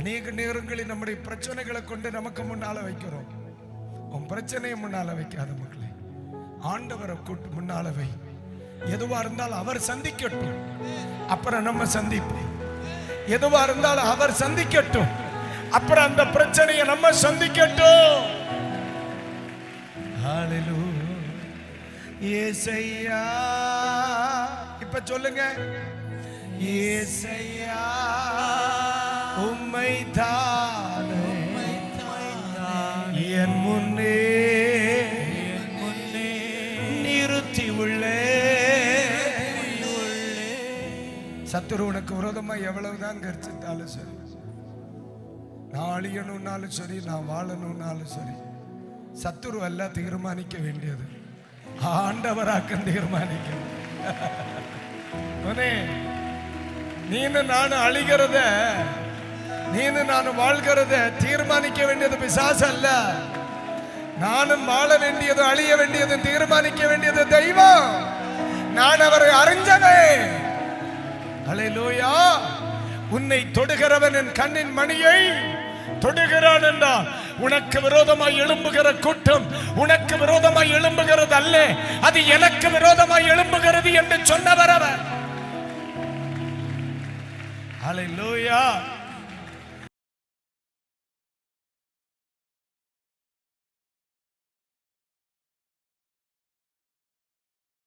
அநேக நேரங்களில் நம்முடைய பிரச்சனைகளை கொண்டு நமக்கு முன்னால வைக்கிறோம். உன் பிரச்சனையை முன்னால வைக்காத மக்களே, ஆண்டவரை கூட்டு முன்னால வை. எதுவா இருந்தாலும் அவர் சந்திக்கட்டும், அப்புறம் நம்ம சந்திப்போம். எதுவா இருந்தாலும் அவர் சந்திக்கட்டும், அப்புறம் அந்த பிரச்சனையை நம்ம சந்திக்கட்டும். ஹல்லேலூயா. இயேசையா, இப்ப சொல்லுங்க, இயேசையா உம்மைத்தான் என் முன்னே நிறுத்தி உள்ளே. சத்துரு உனக்கு விரோதமா எவ்வளவுதான் கர்ச்சித்தாலும் சரி, நான் அழியணும்னாலும் சரி, நான் வாழணும்னாலும் சரி, சத்துரு அல்ல தீர்மானிக்க வேண்டியது, ஆண்டவராக்க தீர்மானிக்க. நீனு நானும் அழிகிறத, நீனு நானும் வாழ்கிறத தீர்மானிக்க வேண்டியது பிசாசு அல்ல. நானும் வாழ வேண்டியது அழிய வேண்டியது தீர்மானிக்க வேண்டியது தெய்வம். நான் அவரை அறிஞ்சவன். ஹல்லேலூயா. உன்னை தொடுகிறவன் என் கண்ணின் மணியை தொடுகிறான் என்றால் உனக்கு விரோதமாய் எழும்புகிற கூட்டம் உனக்கு விரோதமாய் எழும்புகிறது அல்ல, அது எனக்கு விரோதமாய் எழும்புகிறது என்று சொன்னவர் அவர். ஹல்லேலூயா.